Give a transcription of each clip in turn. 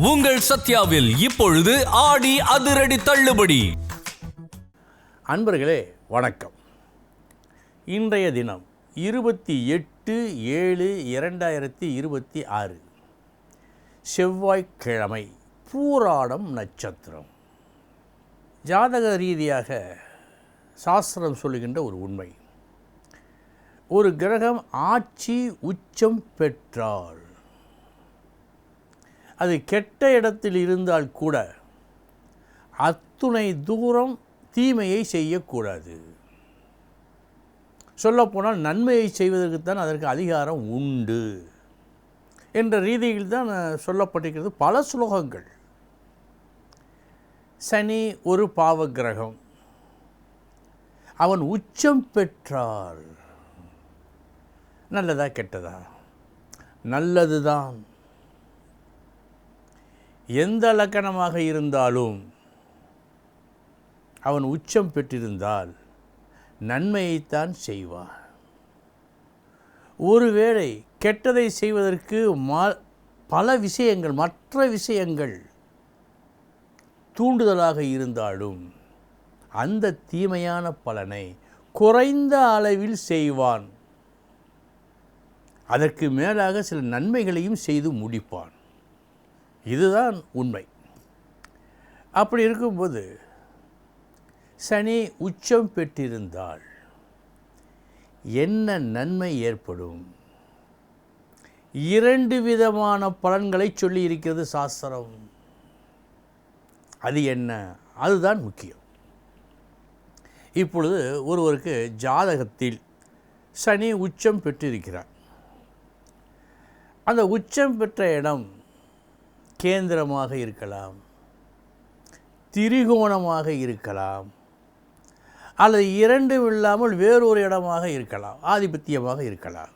உங்கள் சத்யாவில் இப்பொழுது ஆடி அதிரடி தள்ளுபடி. அன்பர்களே வணக்கம். இன்றைய தினம் 28/7/2026 செவ்வாய்க்கிழமை, பூராடம் நட்சத்திரம். ஜாதக ரீதியாக சாஸ்திரம் சொல்லுகின்ற ஒரு உண்மை, ஒரு கிரகம் ஆட்சி உச்சம் பெற்றால் அது கெட்ட இடத்தில் இருந்தால் கூட அத்துணை தூரம் தீமையை செய்யக்கூடாது. சொல்லப்போனால் நன்மையை செய்வதற்குத்தான் அதற்கு அதிகாரம் உண்டு என்ற ரீதியில் தான் சொல்லப்பட்டிருக்கிறது பல ஸ்லோகங்கள். சனி ஒரு பாவ கிரகம், அவன் உச்சம் பெற்றால் நல்லதா கெட்டதா? நல்லதுதான். எந்த லக்கணமாக இருந்தாலும் அவன் உச்சம் பெற்றிருந்தால் நன்மையைத்தான் செய்வான். ஒருவேளை கெட்டதை செய்வதற்கு பல விஷயங்கள், மற்ற விஷயங்கள் தூண்டுதலாக இருந்தாலும் அந்த தீமையான பலனை குறைந்த அளவில் செய்வான். அதற்கு மேலாக சில நன்மைகளையும் செய்து முடிப்பான். இதுதான் உண்மை. அப்படி இருக்கும்போது சனி உச்சம் பெற்றிருந்தால் என்ன நன்மை ஏற்படும்? 2 விதமான பலன்களை சொல்லி இருக்கிறது சாஸ்திரம். அது என்ன? அதுதான் முக்கியம். இப்பொழுது ஒருவருக்கு ஜாதகத்தில் சனி உச்சம் பெற்றிருக்கிறார். அந்த உச்சம் பெற்ற இடம் கேந்திரமாக இருக்கலாம், திரிகோணமாக இருக்கலாம், அல்லது 2 இல்லாமல் வேறொரு இடமாக இருக்கலாம், ஆதிபத்தியமாக இருக்கலாம்.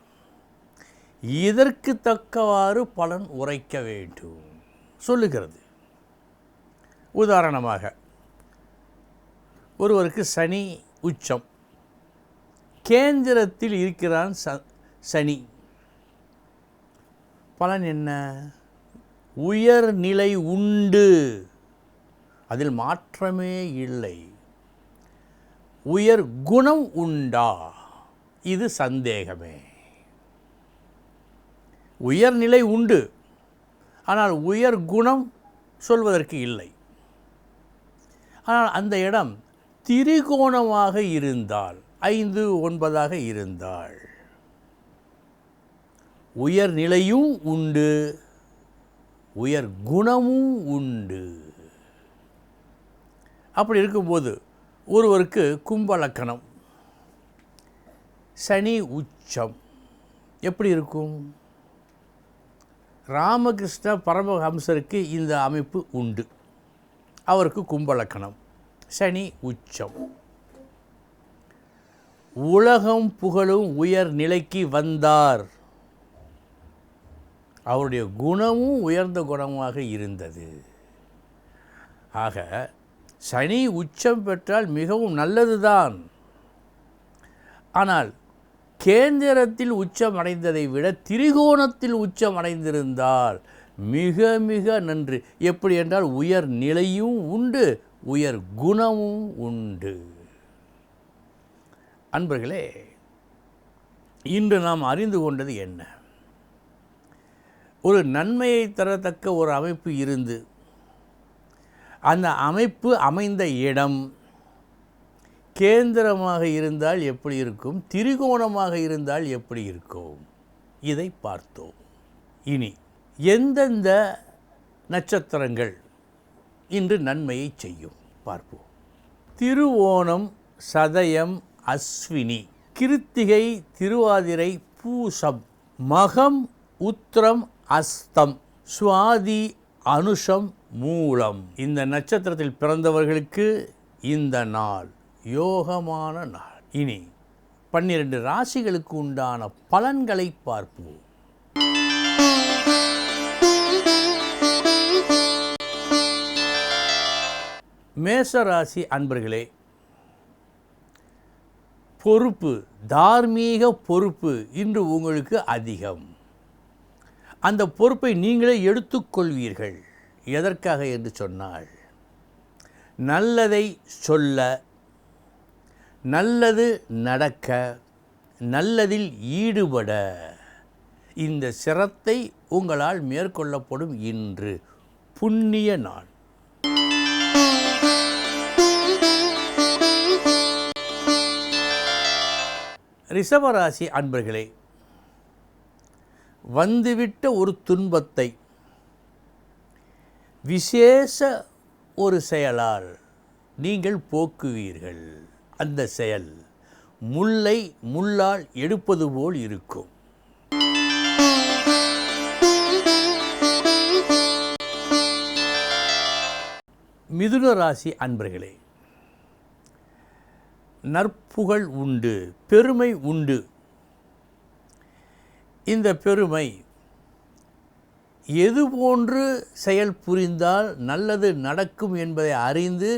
இதற்கு தக்கவாறு பலன் உரைக்க வேண்டும் சொல்லுகிறது. உதாரணமாக ஒருவருக்கு சனி உச்சம், கேந்திரத்தில் இருக்கிறான் சனி. பலன் என்ன? உயர்நிலை உண்டு, அதில் மாற்றமே இல்லை. உயர் குணம் உண்டா? இது சந்தேகமே. உயர்நிலை உண்டு, ஆனால் உயர் குணம் சொல்வதற்கு இல்லை. ஆனால் அந்த இடம் திரிகோணமாக இருந்தால், 5, 9ஆக இருந்தால் உயர்நிலையும் உண்டு, உயர் குணமும் உண்டு. அப்படி இருக்கும்போது ஒருவருக்கு கும்ப லக்கணம், சனி உச்சம் எப்படி இருக்கும்? ராமகிருஷ்ண பரமஹம்சருக்கு இந்த அமைப்பு உண்டு. அவருக்கு கும்ப லக்கணம், சனி உச்சம். உலகம் புகழும் உயர் நிலைக்கு வந்தார். அவருடைய குணமும் உயர்ந்த குணமாக இருந்தது. ஆக சனி உச்சம் பெற்றால் மிகவும் நல்லதுதான். ஆனால் கேந்திரத்தில் உச்சம் அடைந்ததை விட திரிகோணத்தில் உச்சம் அடைந்திருந்தால் மிக மிக நன்று. எப்படி என்றால் உயர் நிலையும் உண்டு, உயர் குணமும் உண்டு. அன்பர்களே, இன்று நாம் அறிந்து கொண்டது என்ன? ஒரு நன்மையை தரத்தக்க ஒரு அமைப்பு இருந்து அந்த அமைப்பு அமைந்த இடம் கேந்திரமாக இருந்தால் எப்படி இருக்கும், திரிகோணமாக இருந்தால் எப்படி இருக்கும், இதை பார்த்தோம். இனி எந்தெந்த நட்சத்திரங்கள் இன்று நன்மையை செய்யும் பார்ப்போம். திருவோணம், சதயம், அஸ்வினி, கிருத்திகை, திருவாதிரை, பூசம், மகம், உத்திரம், அஸ்தம், சுவாதி, அனுஷம், மூலம். இந்த நட்சத்திரத்தில் பிறந்தவர்களுக்கு இந்த நாள் யோகமான நாள். இனி 12 ராசிகளுக்கு உண்டான பலன்களை பார்ப்போம். மேசராசி அன்பர்களே, பொறுப்பு, தார்மீக பொறுப்பு இன்று உங்களுக்கு அதிகம். அந்த பொறுப்பை நீங்களே எடுத்துக்கொள்வீர்கள். எதற்காக என்று சொன்னால், நல்லதை சொல்ல, நல்லது நடக்க, நல்லதில் ஈடுபட இந்த சிரத்தை உங்களால் மேற்கொள்ளப்படும் இன்று புண்ணிய நாள். ரிஷபராசி அன்பர்களே, வந்துவிட்ட ஒரு துன்பத்தை விசேஷ ஒரு செயலால் நீங்கள் போக்குவீர்கள். அந்த செயல் முல்லை முள்ளால் எடுப்பது போல் இருக்கும். மிதுன ராசி அன்பர்களே, நற்புகழ் உண்டு, பெருமை உண்டு. இந்த பெருமை எது போன்று செயல் புரிந்தால் நல்லது நடக்கும் என்பதை அறிந்து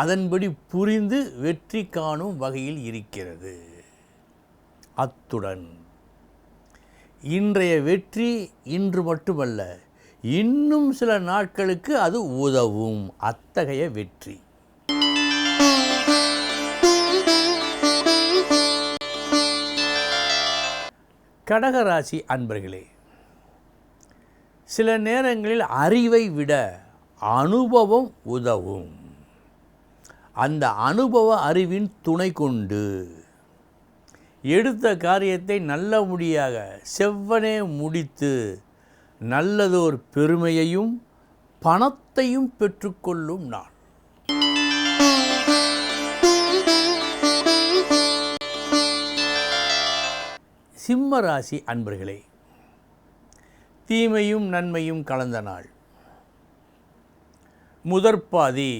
அதன்படி புரிந்து வெற்றி காணும் வகையில் இருக்கிறது. அத்துடன் இன்றைய வெற்றி இன்று மட்டுமல்ல, இன்னும் சில நாட்களுக்கு அது உதவும். அத்தகைய வெற்றி. கடகராசி அன்பர்களே, சில நேரங்களில் அறிவை விட அனுபவம் உதவும். அந்த அனுபவ அறிவின் துணை கொண்டு எடுத்த காரியத்தை நல்லபடியாக செவ்வனே முடித்து நல்லதோர் பெருமையையும் பணத்தையும் பெற்றுக்கொள்ளும் நாள். சிம்ம ராசி அன்பர்களே, தீமையும் நன்மையும் கலந்த நாள். முதற்பாதி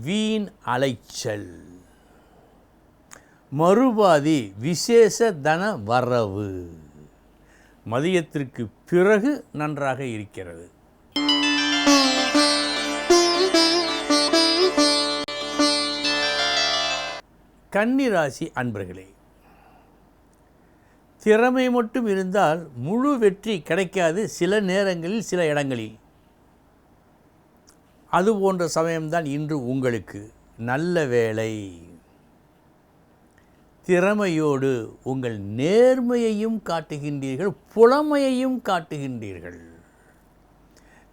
வீண் அலைச்சல், மறுபாதி விசேஷ தன வரவு. மதியத்திற்கு பிறகு நன்றாக இருக்கிறது. கன்னி ராசி அன்பர்களே, திறமை மட்டும் இருந்தால் முழு வெற்றி கிடைக்காது. சில நேரங்களில் சில இடங்களில் அது போன்ற சமயம்தான் இன்று உங்களுக்கு. நல்ல வேளை. திறமையோடு உங்கள் நேர்மையையும் காட்டுகின்றீர்கள், புலமையையும் காட்டுகின்றீர்கள்.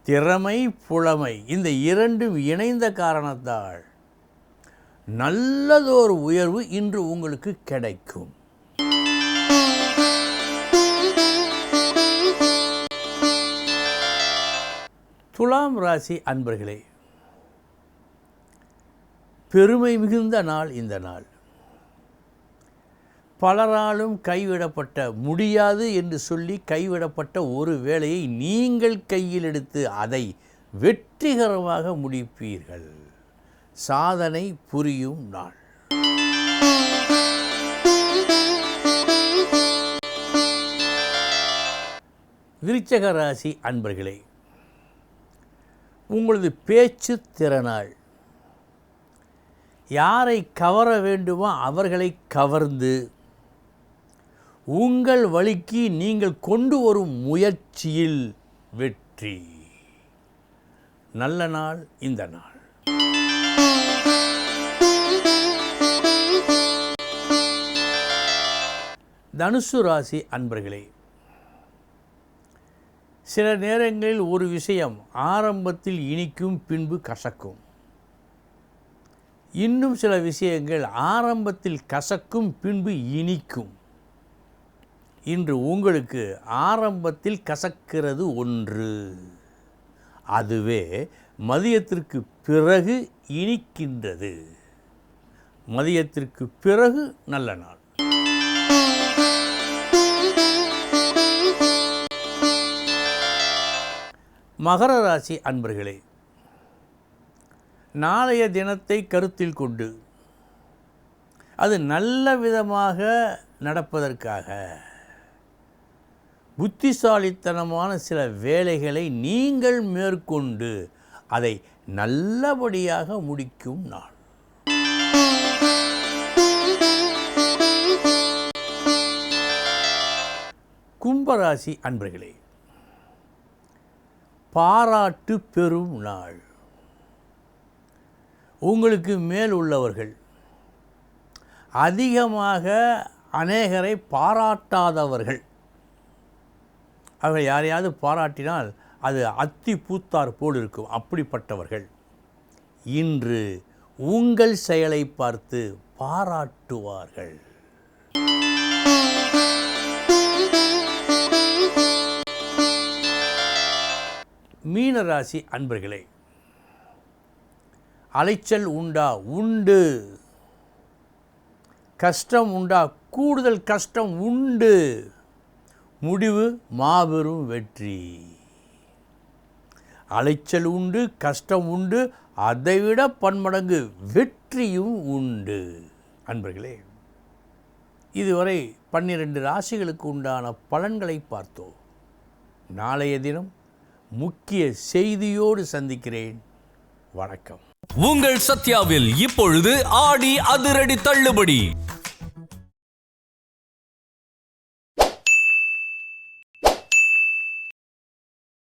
திறமை புலமை இந்த இரண்டும் இணைந்த காரணத்தால் நல்லதொரு உயர்வு இன்று உங்களுக்கு கிடைக்கும். துலாம் ராசி அன்பர்களே, பெருமை மிகுந்த நாள் இந்த நாள். பலராலும் கைவிடப்பட்ட, முடியாது என்று சொல்லி கைவிடப்பட்ட ஒரு வேலையை நீங்கள் கையில் எடுத்து அதை வெற்றிகரமாக முடிப்பீர்கள். சாதனை புரியும் நாள். விருச்சிக ராசி அன்பர்களே, உங்களது பேச்சு திறனாள் யாரை கவர வேண்டுமோ அவர்களை கவர்ந்து உங்கள் வழிக்கு நீங்கள் கொண்டு வரும் முயற்சியில் வெற்றி. நல்ல நாள் இந்த நாள். தனுசு ராசி அன்பர்களே, சில நேரங்களில் ஒரு விஷயம் ஆரம்பத்தில் இனிக்கும், பின்பு கசக்கும். இன்னும் சில விஷயங்கள் ஆரம்பத்தில் கசக்கும், பின்பு இனிக்கும். இன்று உங்களுக்கு ஆரம்பத்தில் கசக்கிறது ஒன்று, அதுவே மதியத்திற்கு பிறகு இனிக்கின்றது. மதியத்திற்கு பிறகு நல்ல நாள். மகர ராசி அன்பர்களே, நாளைய தினத்தை கருத்தில் கொண்டு அது நல்ல விதமாக நடப்பதற்காக புத்திசாலித்தனமான சில வேலைகளை நீங்கள் மேற்கொண்டு அதை நல்லபடியாக முடிக்கும் நாள். கும்பராசி அன்பர்களே, பாராட்டு பெறும் நாள். உங்களுக்கு மேல் உள்ளவர்கள் அதிகமாக அநேகரை பாராட்டாதவர்கள், அவர்கள் யாரையாவது பாராட்டினால் அது அத்தி பூத்தார் போல் இருக்கும். அப்படிப்பட்டவர்கள் இன்று உங்கள் செயலை பார்த்து பாராட்டுவார்கள். மீனராசி அன்பர்களே, அலைச்சல் உண்டா? உண்டு. கஷ்டம் உண்டா? கூடுதல் கஷ்டம் உண்டு. முடிவு மாபெரும் வெற்றி. அலைச்சல் உண்டு, கஷ்டம் உண்டு, அதைவிட பன்மடங்கு வெற்றியும் உண்டு. அன்பர்களே, இதுவரை 12 ராசிகளுக்கு உண்டான பலன்களை பார்த்தோம். நாளைய தினம் முக்கிய செய்தியோடு சந்திக்கிறேன். வணக்கம். உங்கள் சத்யாவில் இப்பொழுது ஆடி அதிரடி தள்ளுபடி.